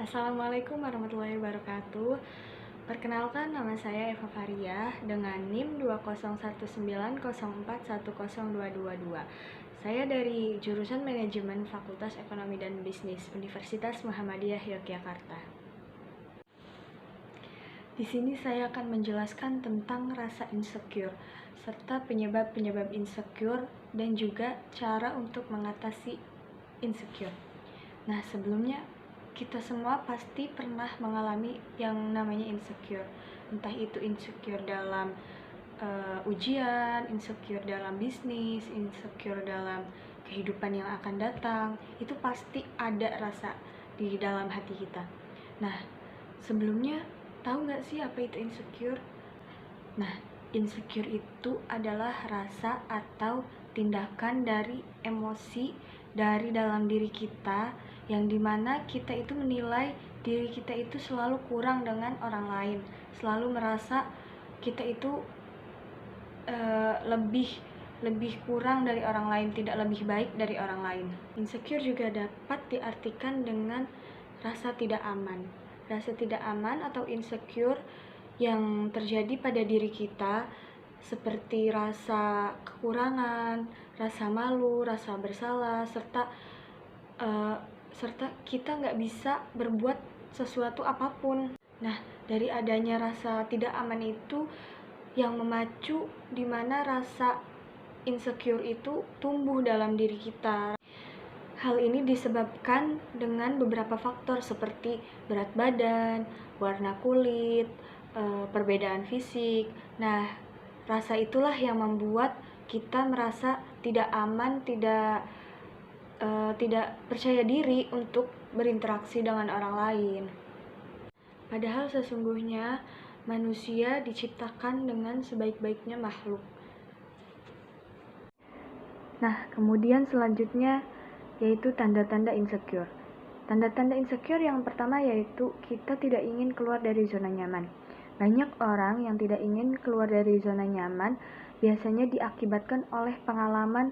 Assalamualaikum warahmatullahi wabarakatuh. Perkenalkan, nama saya Eva Faria dengan NIM 20190410222. Saya dari jurusan Manajemen Fakultas Ekonomi dan Bisnis Universitas Muhammadiyah Yogyakarta. Di sini saya akan menjelaskan tentang rasa insecure serta penyebab-penyebab insecure dan juga cara untuk mengatasi insecure. Nah, sebelumnya kita semua pasti pernah mengalami yang namanya insecure. Entah itu insecure dalam ujian, insecure dalam bisnis, insecure dalam kehidupan yang akan datang. Itu pasti ada rasa di dalam hati kita. Nah, sebelumnya tahu nggak sih apa itu insecure? Nah, insecure itu adalah rasa atau tindakan dari emosi dari dalam diri kita yang dimana kita itu menilai diri kita itu selalu kurang dengan orang lain, selalu merasa kita itu lebih kurang dari orang lain, tidak lebih baik dari orang lain. Insecure juga dapat diartikan dengan rasa tidak aman. Rasa tidak aman atau insecure yang terjadi pada diri kita seperti rasa kekurangan, rasa malu, rasa bersalah, serta kita nggak bisa berbuat sesuatu apapun. Nah, dari adanya rasa tidak aman itu yang memacu di mana rasa insecure itu tumbuh dalam diri kita. Hal ini disebabkan dengan beberapa faktor seperti berat badan, warna kulit, perbedaan fisik. Nah, rasa itulah yang membuat kita merasa tidak aman, tidak percaya diri untuk berinteraksi dengan orang lain. Padahal sesungguhnya manusia diciptakan dengan sebaik-baiknya makhluk. Nah, kemudian selanjutnya yaitu tanda-tanda insecure. Tanda-tanda insecure yang pertama yaitu kita tidak ingin keluar dari zona nyaman. Banyak orang yang tidak ingin keluar dari zona nyaman biasanya diakibatkan oleh pengalaman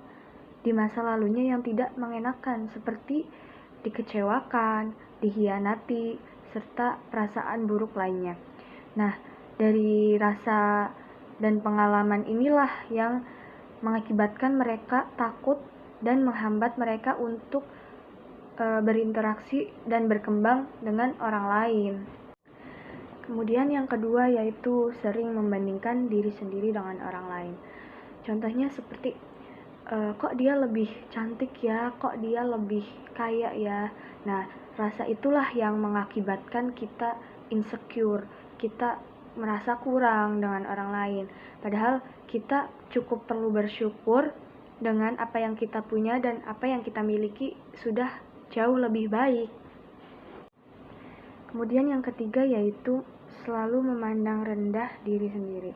di masa lalunya yang tidak mengenakan, seperti dikecewakan, dihianati, serta perasaan buruk lainnya. Nah, dari rasa dan pengalaman inilah yang mengakibatkan mereka takut dan menghambat mereka untuk berinteraksi dan berkembang dengan orang lain. Kemudian yang kedua yaitu sering membandingkan diri sendiri dengan orang lain. Contohnya seperti kok dia lebih cantik ya, kok dia lebih kaya ya. Nah, rasa itulah yang mengakibatkan kita insecure, kita merasa kurang dengan orang lain. Padahal kita cukup perlu bersyukur dengan apa yang kita punya dan apa yang kita miliki sudah jauh lebih baik. Kemudian yang ketiga yaitu selalu memandang rendah diri sendiri.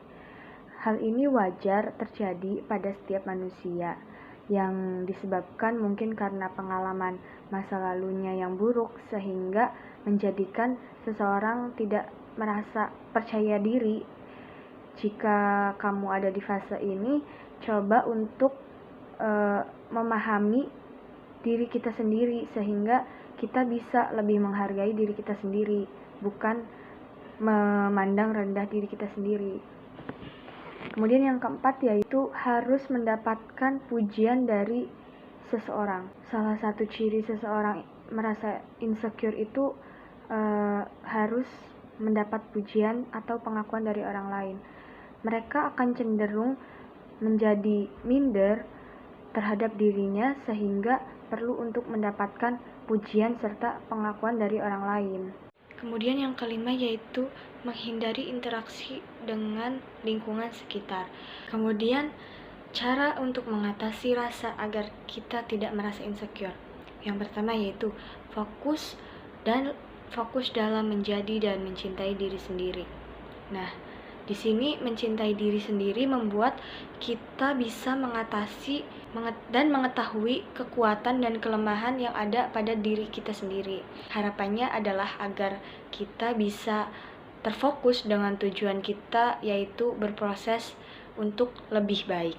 Hal ini wajar terjadi pada setiap manusia yang disebabkan mungkin karena pengalaman masa lalunya yang buruk sehingga menjadikan seseorang tidak merasa percaya diri. Jika kamu ada di fase ini, coba untuk memahami diri kita sendiri sehingga kita bisa lebih menghargai diri kita sendiri, bukan memandang rendah diri kita sendiri. Kemudian yang keempat yaitu harus mendapatkan pujian dari seseorang. Salah satu ciri seseorang merasa insecure itu harus mendapat pujian atau pengakuan dari orang lain. Mereka akan cenderung menjadi minder terhadap dirinya sehingga perlu untuk mendapatkan pujian serta pengakuan dari orang lain. Kemudian yang kelima yaitu menghindari interaksi dengan lingkungan sekitar. Kemudian cara untuk mengatasi rasa agar kita tidak merasa insecure. Yang pertama yaitu fokus dalam menjadi dan mencintai diri sendiri. Nah, di sini mencintai diri sendiri membuat kita bisa mengatasi dan mengetahui kekuatan dan kelemahan yang ada pada diri kita sendiri. Harapannya adalah agar kita bisa terfokus dengan tujuan kita, yaitu berproses untuk lebih baik.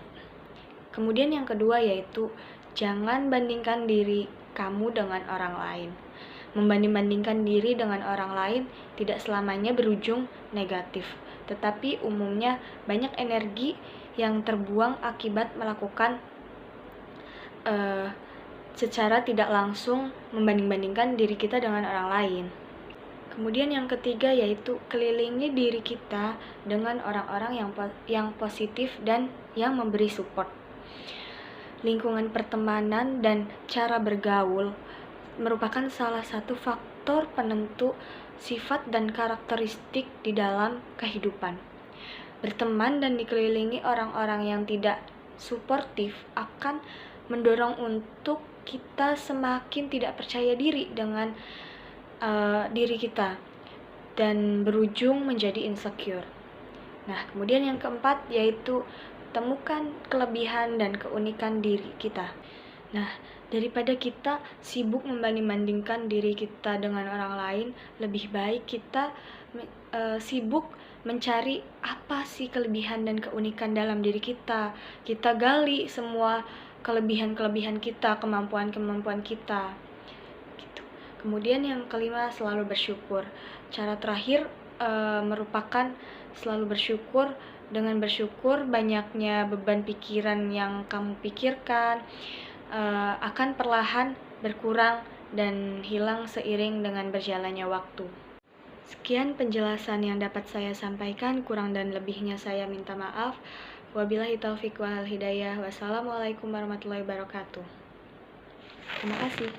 Kemudian yang kedua yaitu jangan bandingkan diri kamu dengan orang lain. Membanding-bandingkan diri dengan orang lain tidak selamanya berujung negatif, tetapi umumnya banyak energi yang terbuang akibat melakukan secara tidak langsung membanding-bandingkan diri kita dengan orang lain. Kemudian yang ketiga yaitu kelilingi diri kita dengan orang-orang yang positif dan yang memberi support. Lingkungan pertemanan dan cara bergaul merupakan salah satu faktor penentu sifat dan karakteristik di dalam kehidupan. Berteman dan dikelilingi orang-orang yang tidak suportif akan mendorong untuk kita semakin tidak percaya diri dengan diri kita dan berujung menjadi insecure. Nah, kemudian yang keempat yaitu temukan kelebihan dan keunikan diri kita. Nah, daripada kita sibuk membanding-bandingkan diri kita dengan orang lain, lebih baik kita sibuk mencari apa sih kelebihan dan keunikan dalam diri kita. Kita gali semua kelebihan-kelebihan kita, kemampuan-kemampuan kita. Gitu. Kemudian yang kelima, selalu bersyukur. Cara terakhir merupakan selalu bersyukur. Dengan bersyukur, banyaknya beban pikiran yang kamu pikirkan akan perlahan berkurang dan hilang seiring dengan berjalannya waktu. Sekian penjelasan yang dapat saya sampaikan, kurang dan lebihnya saya minta maaf. Wabillahi taufiq wal hidayah. Wassalamualaikum warahmatullahi wabarakatuh. Terima kasih.